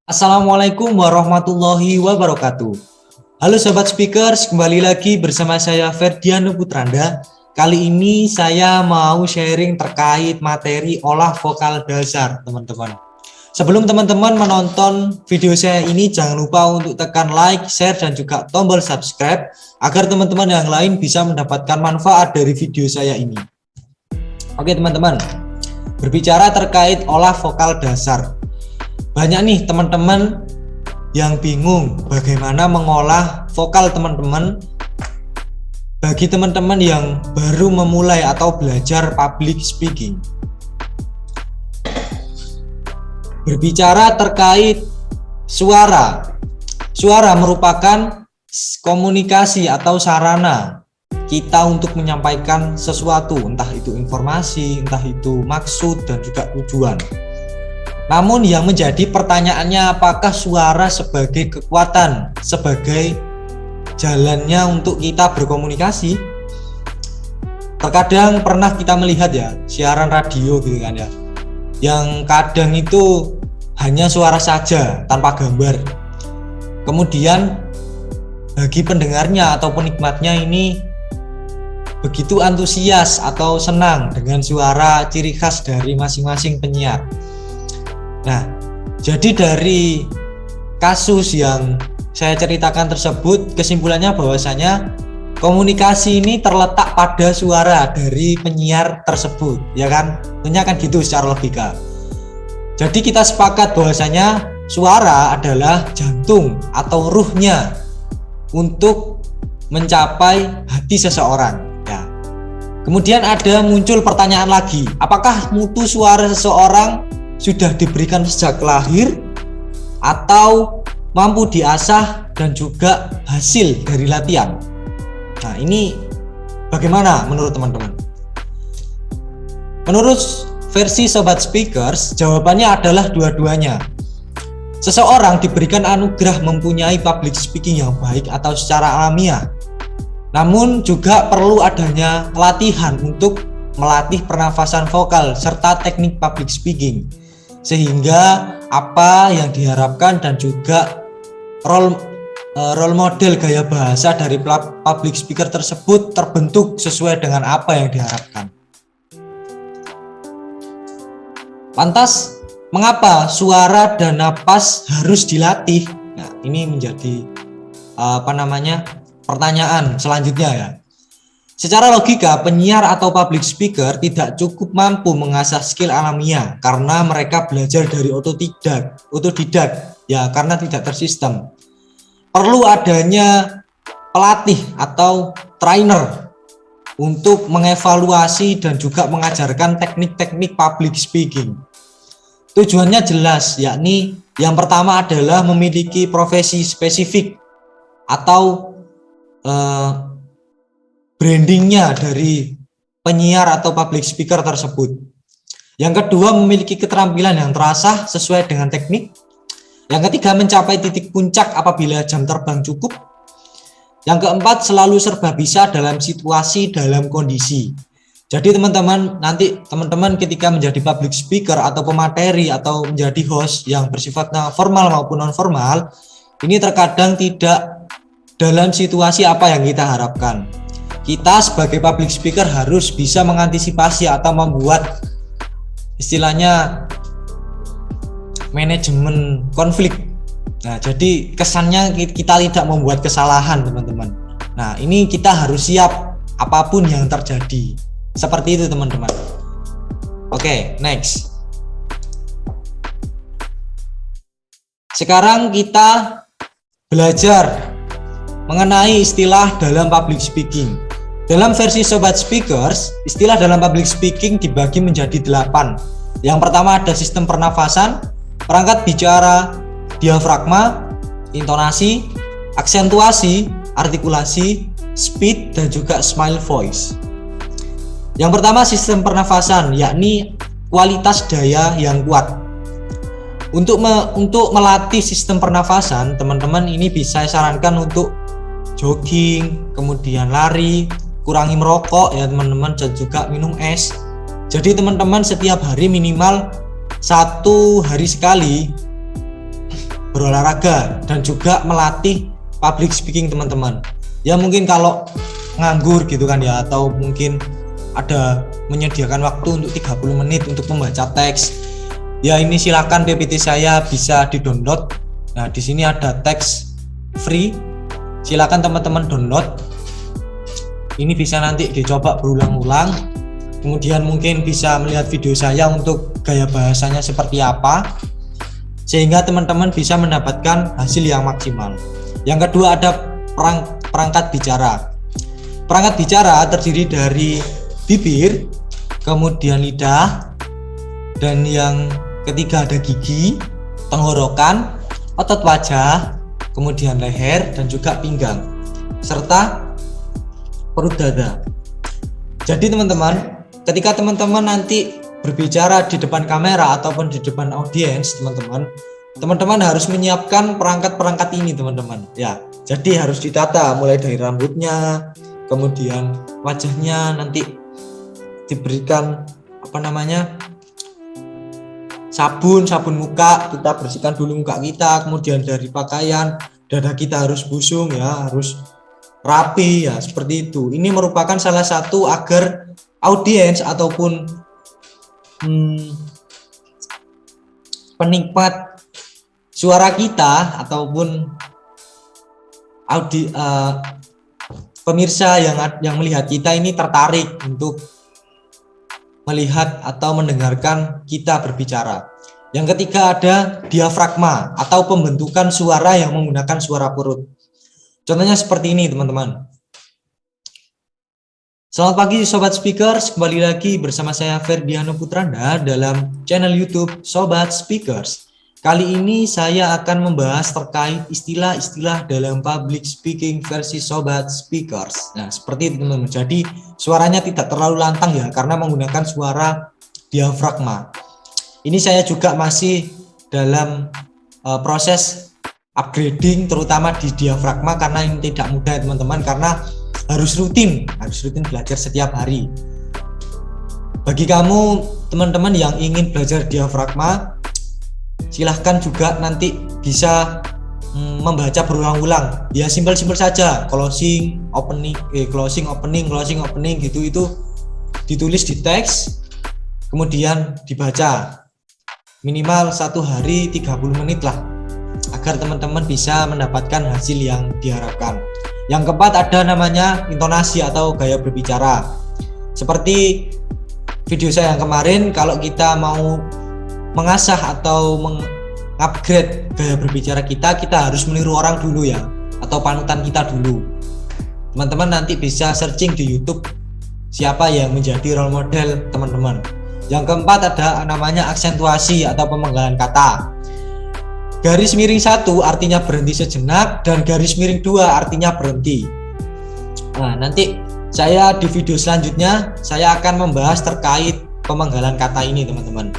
Assalamualaikum warahmatullahi wabarakatuh. Halo Sobat Speakers, kembali lagi bersama saya Ferdiano Putranda. Kali ini saya mau sharing terkait materi olah vokal dasar, teman-teman. Sebelum teman-teman menonton video saya ini, jangan lupa untuk tekan like, share, dan juga tombol subscribe agar teman-teman yang lain bisa mendapatkan manfaat dari video saya ini. Oke teman-teman, berbicara terkait olah vokal dasar. Banyak nih teman-teman yang bingung bagaimana mengolah vokal teman-teman. Bagi teman-teman yang baru memulai atau belajar public speaking, berbicara terkait suara. Suara merupakan komunikasi atau sarana kita untuk menyampaikan sesuatu, entah itu informasi, entah itu maksud dan juga tujuan. Namun yang menjadi pertanyaannya, apakah suara sebagai kekuatan, sebagai jalannya untuk kita berkomunikasi? Terkadang pernah kita melihat ya, siaran radio gitu kan ya, yang kadang itu hanya suara saja tanpa gambar. Kemudian bagi pendengarnya atau penikmatnya ini begitu antusias atau senang dengan suara ciri khas dari masing-masing penyiar. Nah, jadi dari kasus yang saya ceritakan tersebut, kesimpulannya bahwasanya komunikasi ini terletak pada suara dari penyiar tersebut, ya kan? Tentunya kan gitu secara logika. Jadi kita sepakat bahwasanya suara adalah jantung atau ruhnya untuk mencapai hati seseorang. Ya. Kemudian muncul pertanyaan lagi, apakah mutu suara seseorang sudah diberikan sejak lahir atau mampu diasah dan juga hasil dari latihan? Nah, ini bagaimana menurut teman-teman? Menurut versi Sobat Speakers, jawabannya adalah dua-duanya. Seseorang diberikan anugerah mempunyai public speaking yang baik atau secara alamiah. Namun juga perlu adanya latihan untuk melatih pernafasan vokal serta teknik public speaking, sehingga apa yang diharapkan dan juga role model gaya bahasa dari public speaker tersebut terbentuk sesuai dengan apa yang diharapkan. Lantas, mengapa suara dan napas harus dilatih? Nah, ini menjadi pertanyaan selanjutnya ya. Secara logika, penyiar atau public speaker tidak cukup mampu mengasah skill alamiah karena mereka belajar dari otodidak ya, karena tidak tersistem. Perlu adanya pelatih atau trainer untuk mengevaluasi dan juga mengajarkan teknik-teknik public speaking. Tujuannya jelas, yakni yang pertama adalah memiliki profesi spesifik atau brandingnya dari penyiar atau public speaker tersebut. Yang kedua, memiliki keterampilan yang terasah sesuai dengan teknik. Yang ketiga, mencapai titik puncak apabila jam terbang cukup. Yang keempat, selalu serba bisa dalam situasi, dalam kondisi. Jadi teman-teman, nanti teman-teman ketika menjadi public speaker atau pemateri atau menjadi host yang bersifatnya formal maupun non formal, ini terkadang tidak dalam situasi apa yang kita harapkan. Kita sebagai public speaker harus bisa mengantisipasi atau membuat istilahnya manajemen konflik. Nah, jadi kesannya kita tidak membuat kesalahan, teman-teman. Nah, ini kita harus siap apapun yang terjadi. Seperti itu, teman-teman. Oke, next. Sekarang kita belajar mengenai istilah dalam public speaking. Dalam versi Sobat Speakers, istilah dalam public speaking dibagi menjadi 8. Yang pertama ada sistem pernafasan, perangkat bicara, diafragma, intonasi, aksentuasi, artikulasi, speed, dan juga smile voice. Yang pertama sistem pernafasan, yakni kualitas daya yang kuat. Untuk melatih sistem pernafasan, teman-teman ini bisa saya sarankan untuk jogging, kemudian lari, kurangi merokok ya teman-teman, dan juga minum es. Jadi teman-teman setiap hari minimal 1 hari sekali berolahraga dan juga melatih public speaking teman-teman. Ya mungkin kalau nganggur gitu kan ya, atau mungkin ada menyediakan waktu untuk 30 menit untuk membaca teks. Ya ini silakan PPT saya bisa di-download. Nah, di sini ada teks free. Silakan teman-teman download. Ini bisa nanti dicoba berulang-ulang. Kemudian mungkin bisa melihat video saya untuk gaya bahasanya seperti apa, sehingga teman-teman bisa mendapatkan hasil yang maksimal. Yang kedua ada perangkat bicara. Perangkat bicara terdiri dari bibir, kemudian lidah, dan yang ketiga ada gigi, tenggorokan, otot wajah, kemudian leher dan juga pinggang, serta perut dada. Jadi teman-teman, ketika teman-teman nanti berbicara di depan kamera ataupun di depan audiens, teman-teman harus menyiapkan perangkat-perangkat ini teman-teman. Ya, jadi harus ditata mulai dari rambutnya, kemudian wajahnya nanti diberikan sabun muka, kita bersihkan dulu muka kita, kemudian dari pakaian, dada kita harus busung ya, harus rapi ya, seperti itu. Ini merupakan salah satu agar audiens ataupun penikmat suara kita ataupun pemirsa yang melihat kita ini tertarik untuk melihat atau mendengarkan kita berbicara. Yang ketiga ada diafragma atau pembentukan suara yang menggunakan suara perut. Contohnya seperti ini teman-teman. Selamat pagi Sobat Speakers, kembali lagi bersama saya Ferdiano Putranda dalam channel YouTube Sobat Speakers. Kali ini saya akan membahas terkait istilah-istilah dalam public speaking versi Sobat Speakers. Nah, seperti itu teman-teman. Jadi suaranya tidak terlalu lantang ya, karena menggunakan suara diafragma. Ini saya juga masih dalam proses upgrading, terutama di diafragma, karena ini tidak mudah teman-teman, karena harus rutin belajar setiap hari. Bagi kamu teman-teman yang ingin belajar diafragma, silahkan juga nanti bisa membaca berulang-ulang. Ya simpel-simpel saja, closing, opening gitu, itu ditulis di teks, kemudian dibaca minimal 1 hari 30 menit lah, agar teman-teman bisa mendapatkan hasil yang diharapkan. Yang keempat ada namanya intonasi atau gaya berbicara. Seperti video saya yang kemarin, kalau kita mau mengasah atau mengupgrade gaya berbicara kita harus meniru orang dulu ya, atau panutan kita dulu. Teman-teman nanti bisa searching di YouTube siapa yang menjadi role model teman-teman. Yang keempat ada namanya aksentuasi atau pemenggalan kata. Garis miring 1 artinya berhenti sejenak, dan garis miring 2 artinya berhenti. Nah, nanti saya di video selanjutnya saya akan membahas terkait pemenggalan kata ini teman-teman.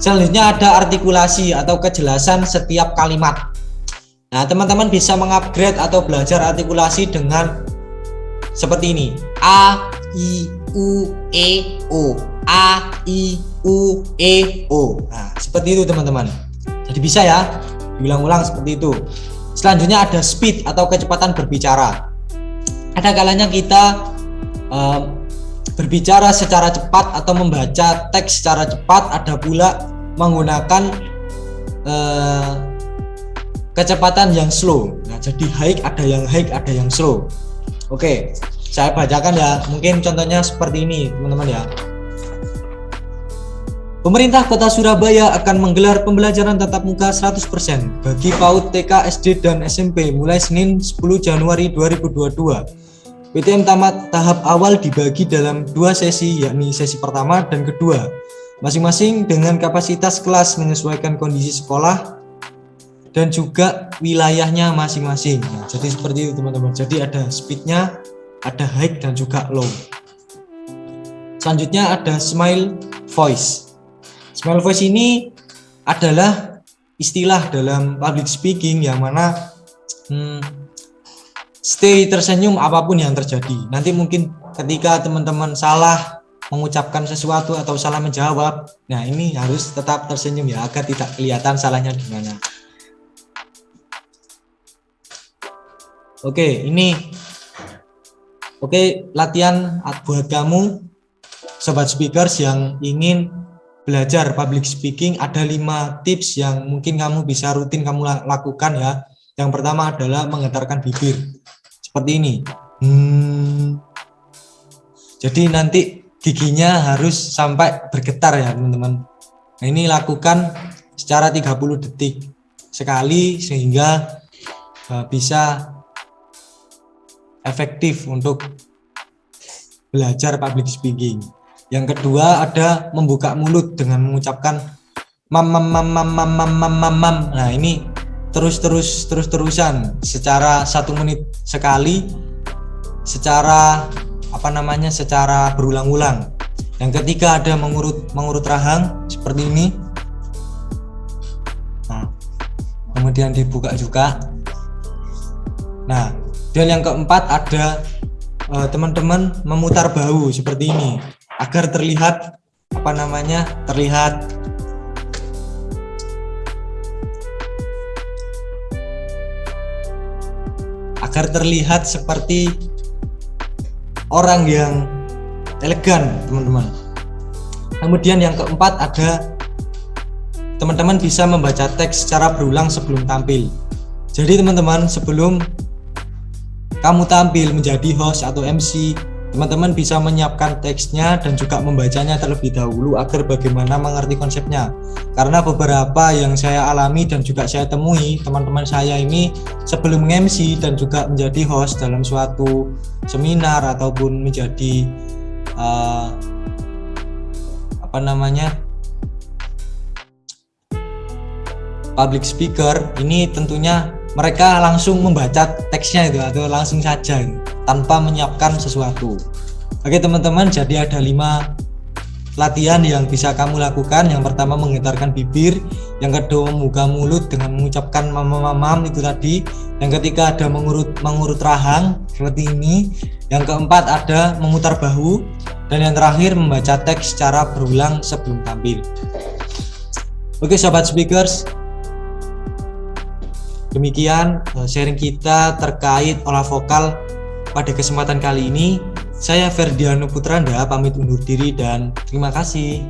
Selanjutnya ada artikulasi atau kejelasan setiap kalimat. Nah, teman-teman bisa mengupgrade atau belajar artikulasi dengan seperti ini. A, I, U, E, O. A, I, U, E, O. Nah, seperti itu teman-teman. Jadi bisa ya, diulang-ulang seperti itu. Selanjutnya ada speed atau kecepatan berbicara. Ada kalanya kita berbicara secara cepat atau membaca teks secara cepat, ada pula menggunakan kecepatan yang slow. Nah, jadi high, ada yang slow. Oke, saya bacakan ya. Mungkin contohnya seperti ini, teman-teman ya. Pemerintah Kota Surabaya akan menggelar pembelajaran tatap muka 100% bagi PAUD, TK, SD, dan SMP mulai Senin 10 Januari 2022. PTM tamat tahap awal dibagi dalam 2 sesi, yakni sesi pertama dan kedua, masing-masing dengan kapasitas kelas menyesuaikan kondisi sekolah dan juga wilayahnya masing-masing. Nah, jadi seperti itu teman-teman. Jadi ada speednya, ada high dan juga low. Selanjutnya ada smile voice. Smile voice ini adalah istilah dalam public speaking yang mana stay tersenyum apapun yang terjadi. Nanti mungkin ketika teman-teman salah mengucapkan sesuatu atau salah menjawab, nah ini harus tetap tersenyum ya, agar tidak kelihatan salahnya di mana. Oke, ini latihan buat kamu sobat speakers yang ingin belajar public speaking. Ada 5 tips yang mungkin kamu bisa rutin kamu lakukan ya. Yang pertama adalah menggetarkan bibir seperti ini. Jadi nanti giginya harus sampai bergetar ya teman-teman. Nah, ini lakukan secara 30 detik sekali sehingga bisa efektif untuk belajar public speaking. Yang kedua ada membuka mulut dengan mengucapkan mam mam mam mam mam mam mam mam mam. Nah, ini terus-terusan secara 1 menit sekali, secara secara berulang-ulang. Yang ketiga ada mengurut rahang seperti ini. Nah, kemudian dibuka juga. Nah, dan yang keempat ada teman-teman memutar bahu seperti ini agar terlihat terlihat seperti orang yang elegan, teman-teman. Kemudian yang keempat ada teman-teman bisa membaca teks secara berulang sebelum tampil. Jadi teman-teman, sebelum kamu tampil menjadi host atau MC, teman-teman bisa menyiapkan teksnya dan juga membacanya terlebih dahulu agar bagaimana mengerti konsepnya. Karena beberapa yang saya alami dan juga saya temui, teman-teman saya ini sebelum MC dan juga menjadi host dalam suatu seminar ataupun menjadi public speaker, ini tentunya mereka langsung membaca teksnya itu atau langsung saja tanpa menyiapkan sesuatu. Oke teman-teman, jadi ada 5 latihan yang bisa kamu lakukan. Yang pertama menggetarkan bibir, yang kedua membuka mulut dengan mengucapkan mam itu tadi, yang ketiga ada mengurut rahang seperti ini, yang keempat ada memutar bahu, dan yang terakhir membaca teks secara berulang sebelum tampil. Oke sobat speakers, demikian sharing kita terkait olah vokal pada kesempatan kali ini. Saya Ferdiano Putranda pamit undur diri dan terima kasih.